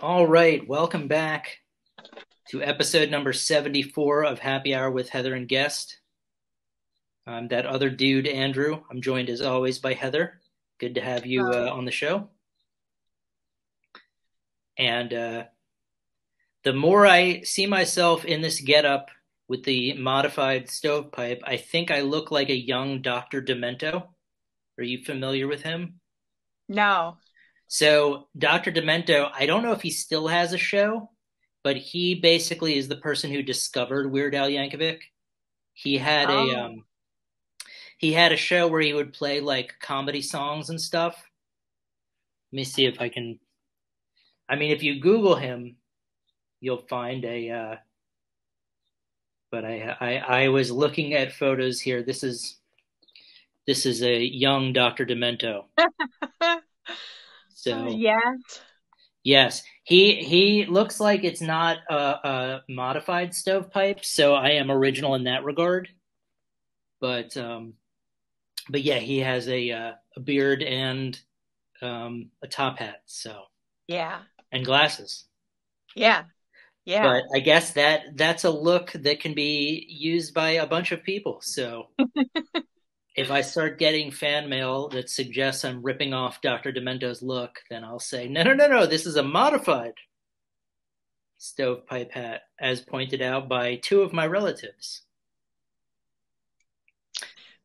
All right, welcome back to episode number 74 of Happy Hour with Heather and Guest. I'm that other dude, Andrew. I'm joined as always by Heather. Good to have you on the show. And the more I see myself in this getup with the modified stovepipe, I think I look like a young Dr. Demento. Are you familiar with him? No. So, Dr. Demento, I don't know if he still has a show, but he basically is the person who discovered Weird Al Yankovic. He had a Oh, um, he had a show where he would play like comedy songs and stuff. Let me see if I can. I mean, if you Google him, you'll find a. But I was looking at photos here. This is a young Dr. Demento. So yes. yes, he looks like it's not a modified stovepipe. So I am original in that regard. But but yeah, he has a beard and a top hat. So Yeah. and glasses. Yeah. Yeah. But I guess that's a look that can be used by a bunch of people. So if I start getting fan mail that suggests I'm ripping off Dr. Demento's look, then I'll say, no, no, no, no, this is a modified stovepipe hat, as pointed out by two of my relatives.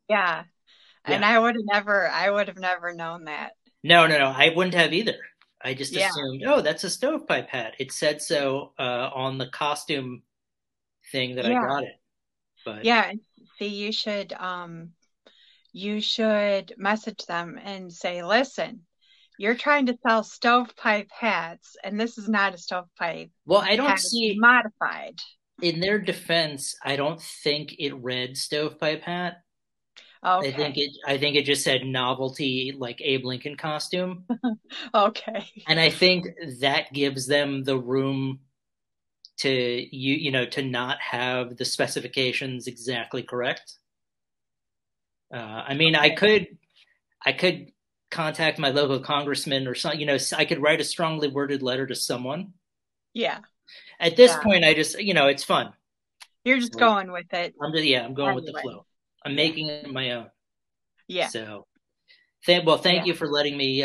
Yeah. And Yeah. I would have never known that. No, no, no, I wouldn't have either. I just Yeah. assumed, oh, that's a stovepipe hat. It said so on the costume thing that I Yeah. got it. But Yeah. And see, you should message them and say, listen, you're trying to sell stovepipe hats, and this is not a stovepipe well, I don't hat, it's see modified. in their defense, I don't think it read stovepipe hat. Okay. I think it just said novelty like Abe Lincoln costume. Okay. And I think that gives them the room to to not have the specifications exactly correct. I mean, I could contact my local congressman or something. I could write a strongly worded letter to someone. Yeah. At this Yeah. point, I just it's fun. You're just So going with it I'm going with the anyway. flow. I'm Yeah. making it my own. Yeah. So thank Yeah. you for letting me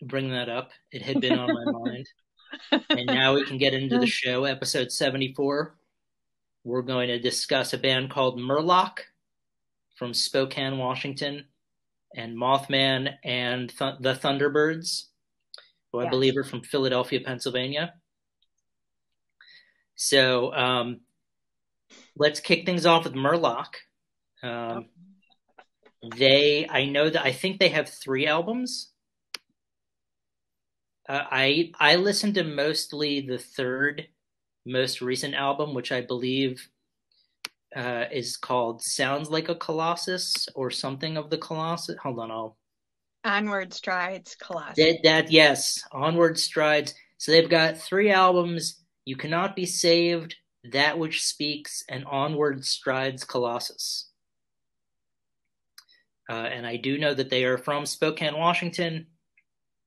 bring that up. It had been on my mind. And now we can get into the show, episode 74. We're going to discuss a band called Merlock from Spokane, Washington, and Mothman and the Thunderbirds, who I Yes. believe are from Philadelphia, Pennsylvania. So let's kick things off with Merlock. Um, I think they have three albums. I listened to mostly the third most recent album, which I believe is called "Sounds Like a Colossus" or something of the Colossus. Hold on, I'll Onward Strides, Colossus. yes, Onward Strides. So they've got three albums: "You Cannot Be Saved," "That Which Speaks," and "Onward Strides Colossus." And I do know that they are from Spokane, Washington,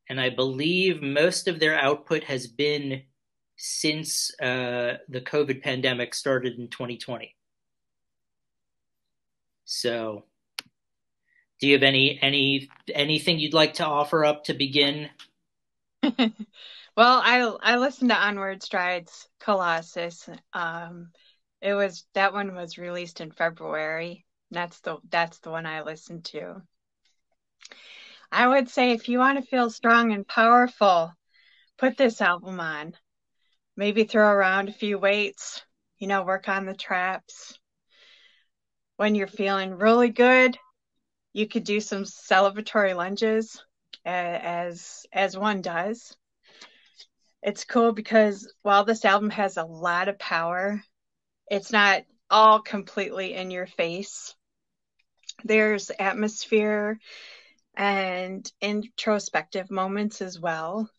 and I believe most of their output has been since the COVID pandemic started in 2020. So, do you have anything you'd like to offer up to begin? Well, I listened to Onward Strides, Colossus. It was that one was released in February. That's the one I listened to. I would say if you want to feel strong and powerful, put this album on. Maybe throw around a few weights, work on the traps. When you're feeling really good, you could do some celebratory lunges as one does. It's cool because while this album has a lot of power, it's not all completely in your face. There's atmosphere and introspective moments as well.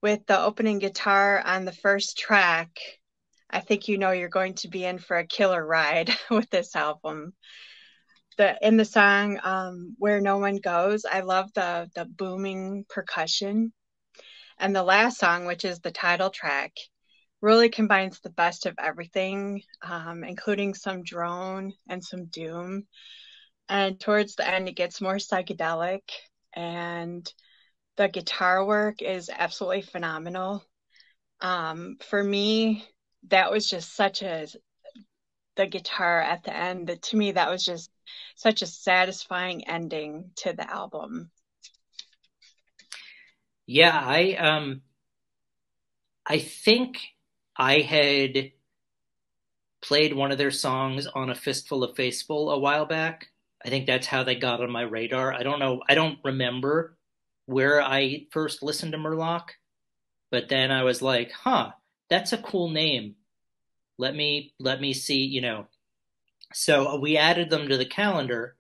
With the opening guitar on the first track, I think you're going to be in for a killer ride with this album. In the song "Where No One Goes," I love the booming percussion, And the last song, which is the title track, really combines the best of everything, including some drone and some doom. And towards the end, it gets more psychedelic, and the guitar work is absolutely phenomenal. For me, that was just the guitar at the end, that to me, that was just such a satisfying ending to the album. Yeah, I think I had played one of their songs on a Fistful of Faceful a while back. I think that's how they got on my radar. I don't know. I don't remember where I first listened to Merlock, but then I was like, huh, that's a cool name. Let me see, So we added them to the calendar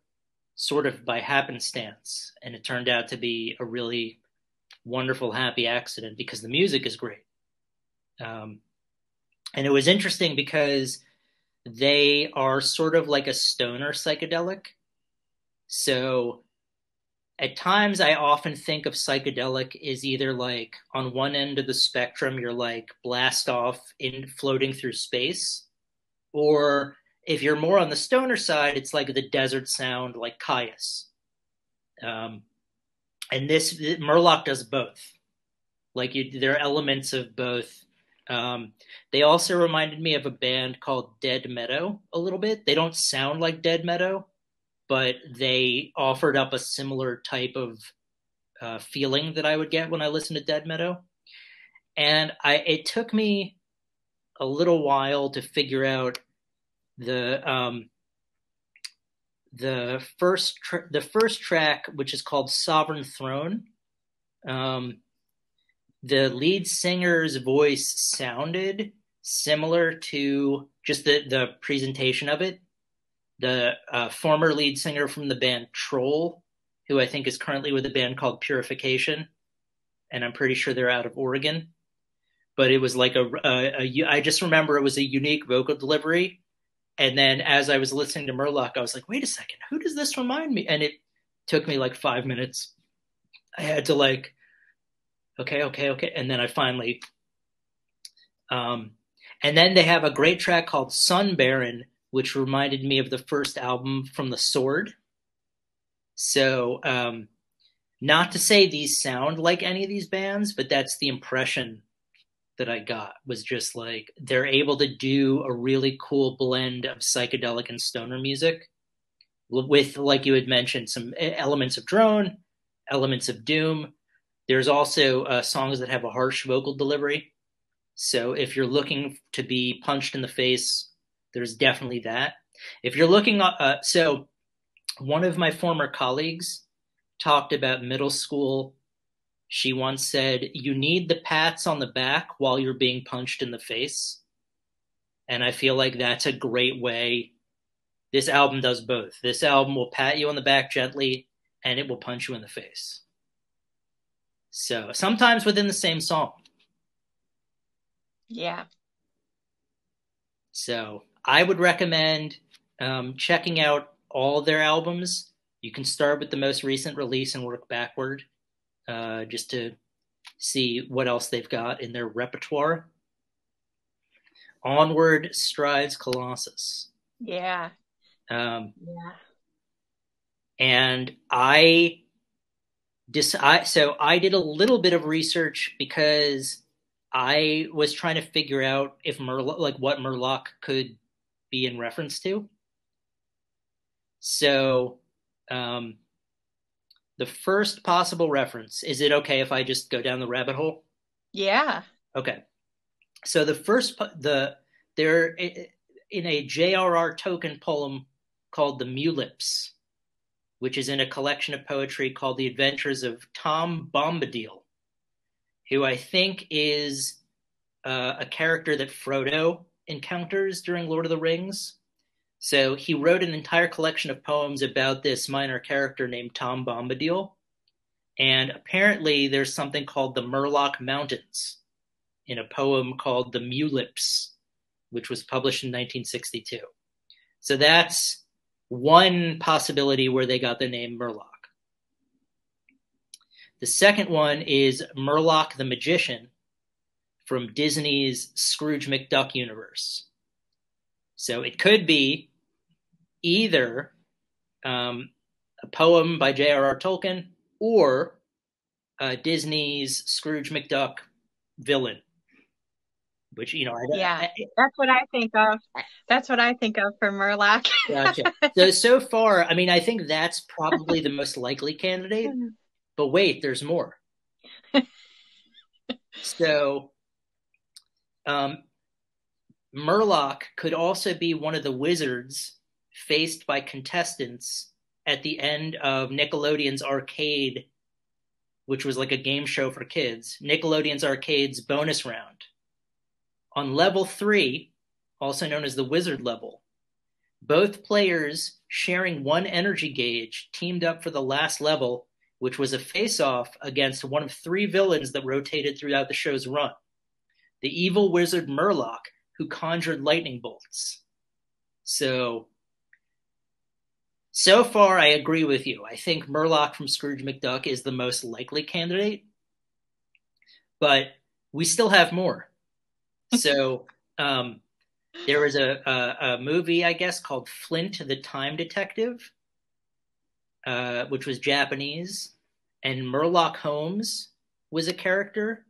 sort of by happenstance, and it turned out to be a really wonderful, happy accident because the music is great. And it was interesting because they are sort of like a stoner psychedelic. So at times, I often think of psychedelic as either like on one end of the spectrum, you're like blast off in floating through space, or if you're more on the stoner side, it's like the desert sound, like Caius. Um, and this Merlock does both. There are elements of both. They also reminded me of a band called Dead Meadow a little bit. They don't sound like Dead Meadow, but they offered up a similar type of feeling that I would get when I listened to Dead Meadow. And it took me a little while to figure out the the first track, which is called Sovereign Throne. The lead singer's voice sounded similar to just the presentation of it. The former lead singer from the band Troll, who I think is currently with a band called Purification, and I'm pretty sure they're out of Oregon. But it was like I just remember it was a unique vocal delivery. And then as I was listening to Merlock, I was like, wait a second, who does this remind me? And it took me like 5 minutes. I had to like, okay. And then I finally, and then they have a great track called Sun Baron, which reminded me of the first album from The Sword. So, not to say these sound like any of these bands, but that's the impression that I got, was just like they're able to do a really cool blend of psychedelic and stoner music with, like you had mentioned, some elements of drone, elements of doom. There's also songs that have a harsh vocal delivery. So if you're looking to be punched in the face, there's definitely that. If you're looking, so one of my former colleagues talked about middle school. She once said, you need the pats on the back while you're being punched in the face. And I feel like that's a great way. This album does both. This album will pat you on the back gently, and it will punch you in the face. So sometimes within the same song. Yeah. So I would recommend checking out all their albums. You can start with the most recent release and work backward. Just to see what else they've got in their repertoire. Onward strides Colossus. Yeah. Yeah. And I did a little bit of research because I was trying to figure out if what Merlock could be in reference to. So, the first possible reference, is it okay if I just go down the rabbit hole? Yeah. Okay. So they're in a J.R.R. Tolkien poem called The Mulips, which is in a collection of poetry called The Adventures of Tom Bombadil, who I think is a character that Frodo encounters during Lord of the Rings. So he wrote an entire collection of poems about this minor character named Tom Bombadil. And apparently there's something called the Merlock Mountains in a poem called The Mulips, which was published in 1962. So that's one possibility where they got the name Merlock. The second one is Merlock the Magician from Disney's Scrooge McDuck universe. So it could be either a poem by J.R.R. Tolkien or Disney's Scrooge McDuck villain, which Yeah, that's what I think of. That's what I think of for Merlock. gotcha. So far, I mean, I think that's probably the most likely candidate. But wait, there's more. So, Merlock could also be one of the wizards faced by contestants at the end of Nickelodeon's Arcade, which was like a game show for kids. Nickelodeon's Arcade's bonus round. On level 3, also known as the wizard level, both players sharing one energy gauge teamed up for the last level, which was a face-off against one of 3 villains that rotated throughout the show's run. The evil wizard Merlock, who conjured lightning bolts. So far, I agree with you. I think Merlock from Scrooge McDuck is the most likely candidate, but we still have more. So there was a movie, I guess, called Flint the Time Detective, which was Japanese, and Merlock Holmes was a character,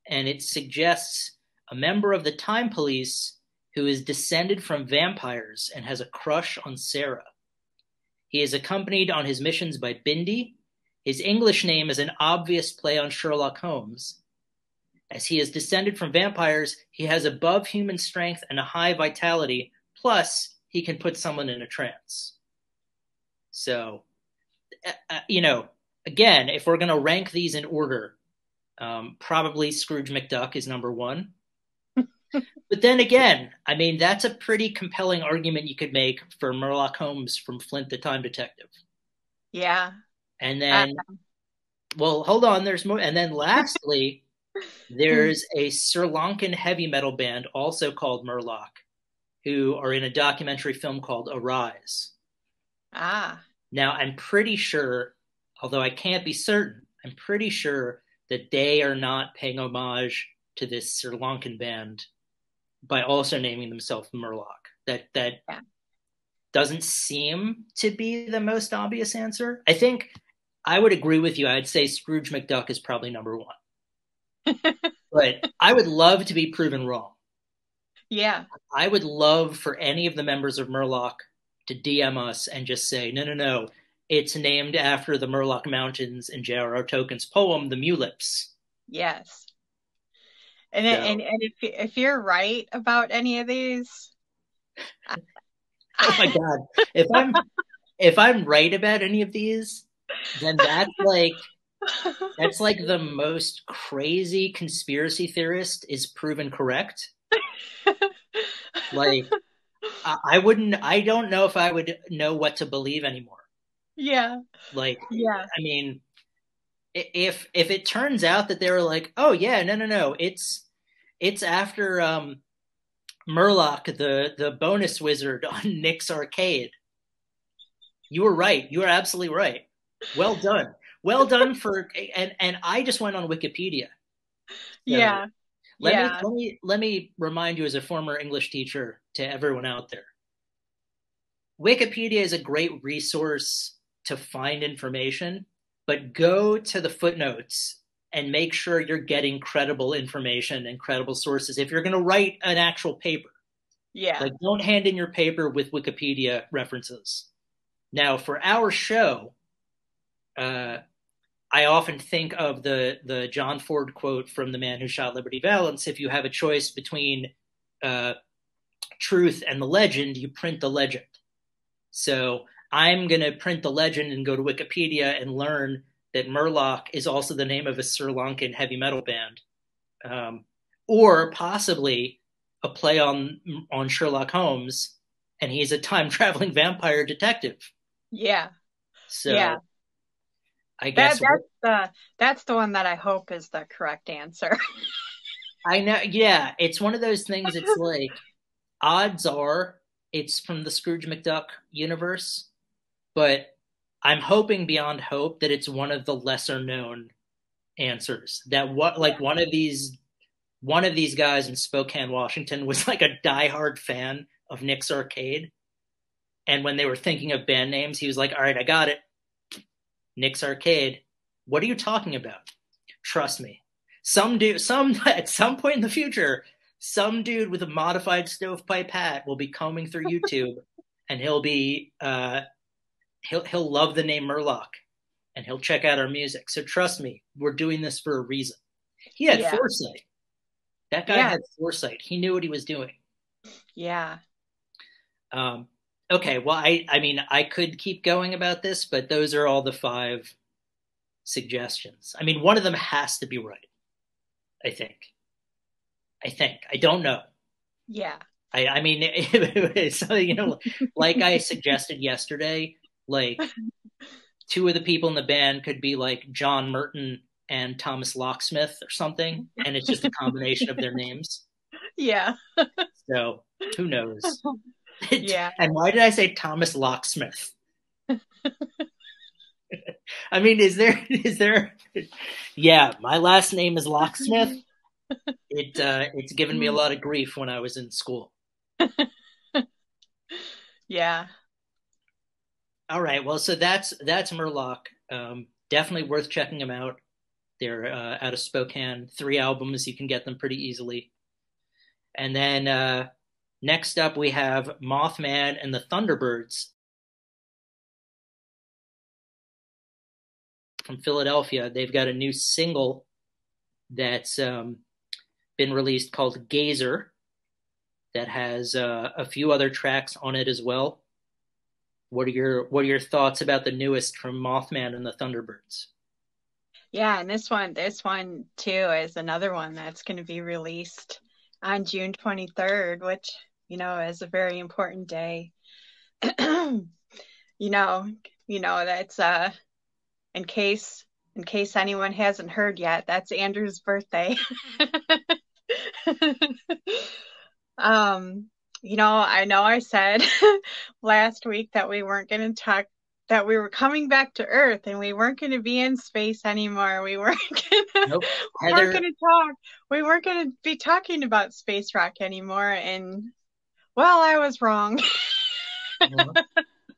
and it suggests a member of the Time Police who is descended from vampires and has a crush on Sarah. He is accompanied on his missions by Bindi. His English name is an obvious play on Sherlock Holmes. As he is descended from vampires, he has above human strength and a high vitality, plus he can put someone in a trance. So, again, if we're going to rank these in order, probably Scrooge McDuck is number 1. But then again, I mean, that's a pretty compelling argument you could make for Merlock Holmes from Flint the Time Detective. Yeah. And then, well, hold on, there's more. And then lastly, there's a Sri Lankan heavy metal band also called Merlock, who are in a documentary film called Arise. Ah. Now, I'm pretty sure, although I can't be certain, I'm pretty sure that they are not paying homage to this Sri Lankan band by also naming themselves Merlock. That Yeah. doesn't seem to be the most obvious answer. I think I would agree with you. I'd say Scrooge McDuck is probably number 1. But I would love to be proven wrong. Yeah. I would love for any of the members of Merlock to DM us and just say, no, it's named after the Merlock Mountains in J.R.R. Tolkien's poem, The Mulips. Yes. And if you're right about any of these, oh my God, if I'm right about any of these, then that's like the most crazy conspiracy theorist is proven correct. Like, I don't know if I would know what to believe anymore. Yeah. Like, yeah. I mean, if it turns out that they were like, oh yeah, no, it's after Merlock, the bonus wizard on Nick's Arcade. You were right. You were absolutely right. Well done. Well done for and I just went on Wikipedia. So yeah. Let me remind you as a former English teacher to everyone out there. Wikipedia is a great resource to find information, but go to the footnotes and make sure you're getting credible information and credible sources. If you're going to write an actual paper, like don't hand in your paper with Wikipedia references. Now, for our show, I often think of the John Ford quote from The Man Who Shot Liberty Valance. If you have a choice between truth and the legend, you print the legend. So I'm going to print the legend and go to Wikipedia and learn that Merlock is also the name of a Sri Lankan heavy metal band, or possibly a play on Sherlock Holmes, and he's a time-traveling vampire detective. Yeah. So yeah. I guess that's the one that I hope is the correct answer. I know. Yeah, it's one of those things. It's like odds are it's from the Scrooge McDuck universe, but I'm hoping beyond hope that it's one of the lesser known answers. That what like one of these guys in Spokane, Washington was like a diehard fan of Nick's Arcade. And when they were thinking of band names, he was like, all right, I got it. Nick's Arcade. What are you talking about? Trust me. At some point in the future, some dude with a modified stovepipe hat will be combing through YouTube, and he'll love the name Merlock, and he'll check out our music. So trust me, we're doing this for a reason. He had Yeah. foresight. That guy Yeah. had foresight. He knew what he was doing. Yeah. Okay, well, I mean, I could keep going about this, but those are all the five suggestions. I mean, one of them has to be right. I think. I don't know. Yeah. I mean, so, like I suggested yesterday, like two of the people in the band could be like John Merton and Thomas Locksmith or something, and it's just a combination of their names. Yeah. So who knows? Yeah. And why did I say Thomas Locksmith? I mean, is there? Yeah, my last name is Locksmith. It's given me a lot of grief when I was in school. Yeah. All right, well, so that's Merlock. Definitely worth checking them out. They're out of Spokane. 3 albums, you can get them pretty easily. And then next up, we have Mothman and the Thunderbirds from Philadelphia. They've got a new single that's been released called Gazer that has a few other tracks on it as well. What are your thoughts about the newest from Mothman and the Thunderbirds? Yeah, and this one too is another one that's going to be released on June 23rd, which, is a very important day. you know, that's in case anyone hasn't heard yet, that's Andrew's birthday. I know I said last week that we weren't going to talk, that we were coming back to Earth and we weren't going to be in space anymore. We weren't Nope. going to talk. We weren't going to be talking about space rock anymore. And well, I was wrong.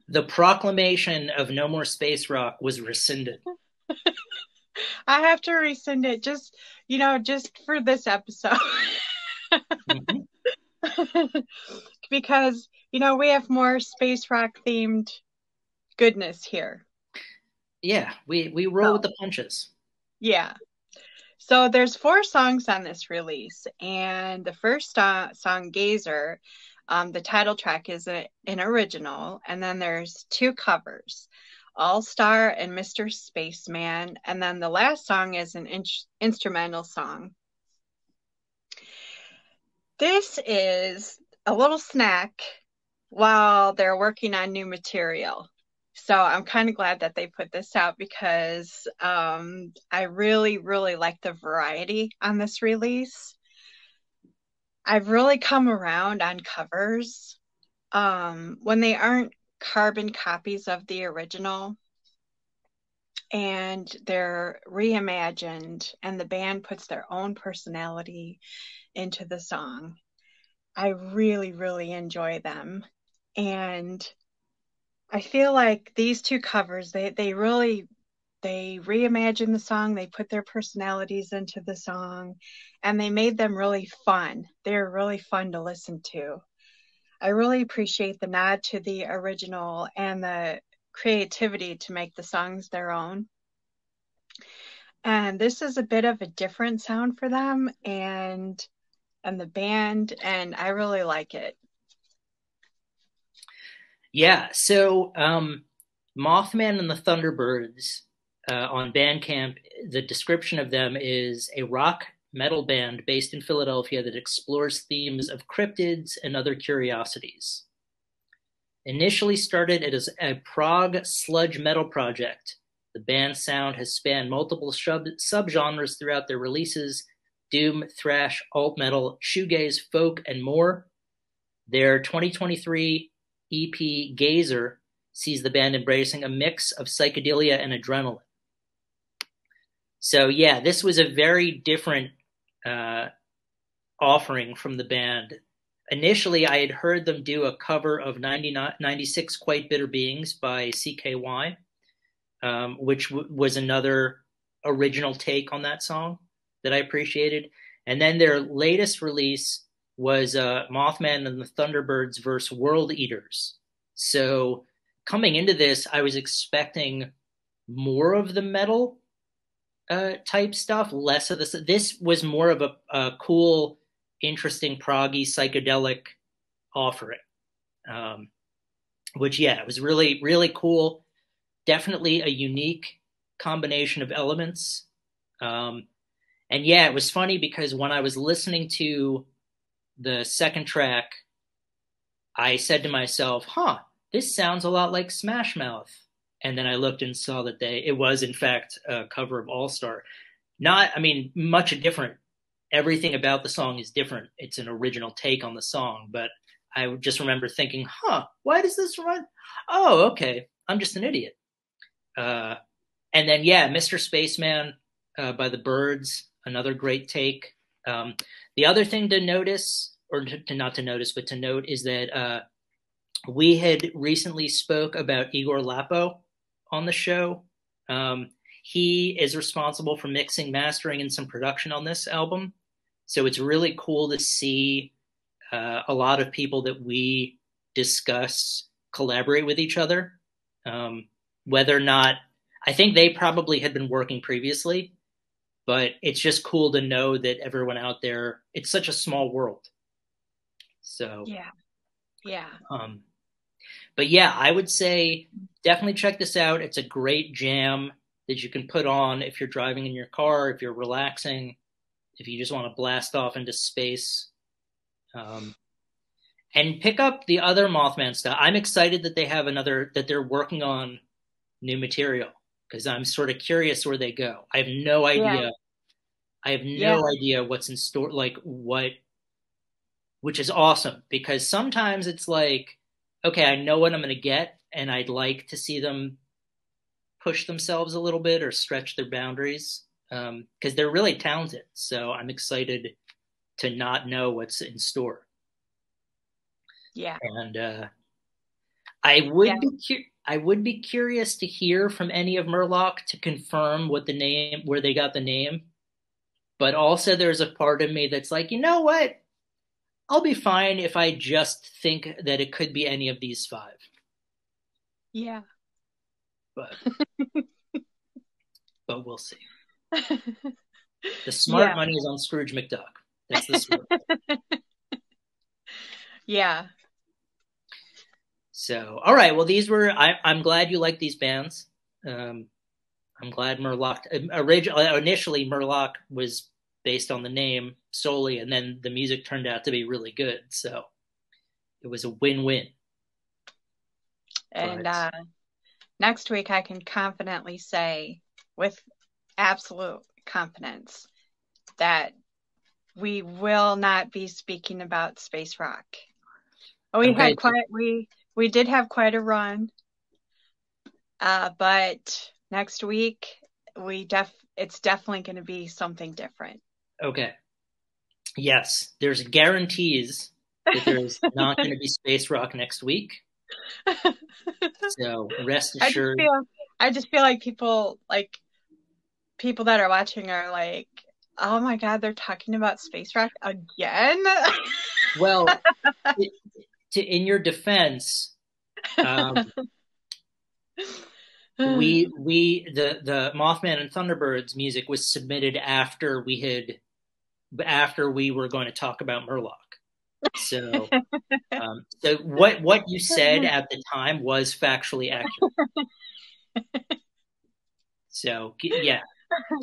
The proclamation of no more space rock was rescinded. I have to rescind it just for this episode. Mm-hmm. Because, we have more space rock themed goodness here. Yeah, we roll with the punches. Yeah. So there's 4 songs on this release, and the first song, Gazer, the title track is an original, and then there's 2 covers, All Star and Mr. Spaceman, and then the last song is an instrumental song. This is a little snack while they're working on new material. So I'm kind of glad that they put this out because I really, really like the variety on this release. I've really come around on covers when they aren't carbon copies of the original and they're reimagined and the band puts their own personality into the song. I really, really enjoy them. And I feel like these 2 covers, they reimagine the song, they put their personalities into the song, and they made them really fun. They're really fun to listen to. I really appreciate the nod to the original and the creativity to make the songs their own. And this is a bit of a different sound for them and the band, and I really like it. Yeah, so Mothman and the Thunderbirds on Bandcamp, the description of them is a rock metal band based in Philadelphia that explores themes of cryptids and other curiosities. Initially started as a prog sludge metal project, the band's sound has spanned multiple subgenres throughout their releases: doom, thrash, alt metal, shoegaze, folk, and more. Their 2023 EP Gazer sees the band embracing a mix of psychedelia and adrenaline. So yeah, this was a very different uh, offering from the band. Initially, I had heard them do a cover of 96 Quite Bitter Beings by CKY, which was another original take on that song that I appreciated. And then their latest release was Mothman and the Thunderbirds versus World Eaters. So coming into this, I was expecting more of the metal type stuff, less of this. This was more of a cool, interesting, proggy, psychedelic offering, um, which, yeah, it was really, really cool. Definitely a unique combination of elements. And yeah, it was funny because when I was listening to the second track, I said to myself, huh, this sounds a lot like Smash Mouth. And then I looked and saw that it was in fact a cover of All Star. Not, I mean, much different. Everything about the song is different. It's an original take on the song, but I just remember thinking, huh, why does this run? Oh, okay. I'm just an idiot. Uh, and then, yeah, Mr. Spaceman by the Birds, another great take. The other thing to notice, or to not to notice, but to note, is that we had recently spoke about Igor Lapo on the show. He is responsible for mixing, mastering, and some production on this album. So it's really cool to see a lot of people that we discuss collaborate with each other. Whether or not, I think they probably had been working previously, but it's just cool to know that everyone out there, it's such a small world. So, yeah. But yeah, I would say definitely check this out. It's a great jam that you can put on if you're driving in your car, if you're relaxing, if you just want to blast off into space. And pick up the other Mothman stuff. I'm excited that that they're working on new material because I'm sort of curious where they go. I have no Yeah. idea. I have Yeah. no idea what's in store, like what, which is awesome because sometimes it's like, okay, I know what I'm going to get, and I'd like to see them push themselves a little bit or stretch their boundaries because they're really talented. So I'm excited to not know what's in store. Yeah. And Yeah. I would be curious to hear from any of Merlock to confirm where they got the name. But also, there's a part of me that's like, you know what? I'll be fine if I just think that it could be any of these five. Yeah. But but we'll see. The smart Yeah. money is on Scrooge McDuck. That's the story. Yeah. So, all right. Well, I'm glad you like these bands. I'm glad Merlock. Initially, Merlock was based on the name solely, and then the music turned out to be really good. So it was a win-win. And But next week, I can confidently say, with absolute confidence, that we will not be speaking about space rock. okay. We did have quite a run, but next week it's definitely going to be something different. Okay. Yes, there's guarantees that there's not going to be space rock next week. So rest assured. I just feel like people that are watching are like, oh my God, they're talking about space rock again. Well, in your defense, the Mothman and Thunderbirds music was submitted after we were going to talk about Merlock. So, so what you said at the time was factually accurate. So yeah,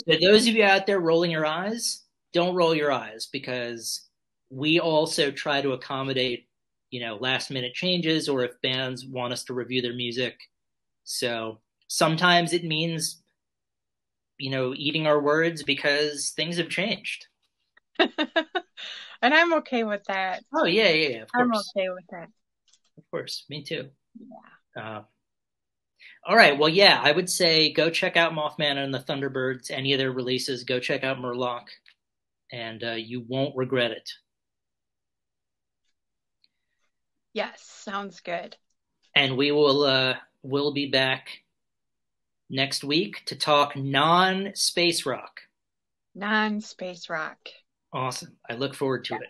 so those of you out there rolling your eyes, don't roll your eyes because we also try to accommodate, last minute changes or if bands want us to review their music. So sometimes it means, eating our words because things have changed. And I'm okay with that. Oh yeah, of course. I'm okay with that. Of course, me too. Yeah. All right. Well, yeah, I would say go check out Mothman and the Thunderbirds. Any of their releases, go check out Merlock, and you won't regret it. Yes, sounds good. And we'll be back next week to talk non-space rock. Non-space rock. Awesome. I look forward to Yeah. it.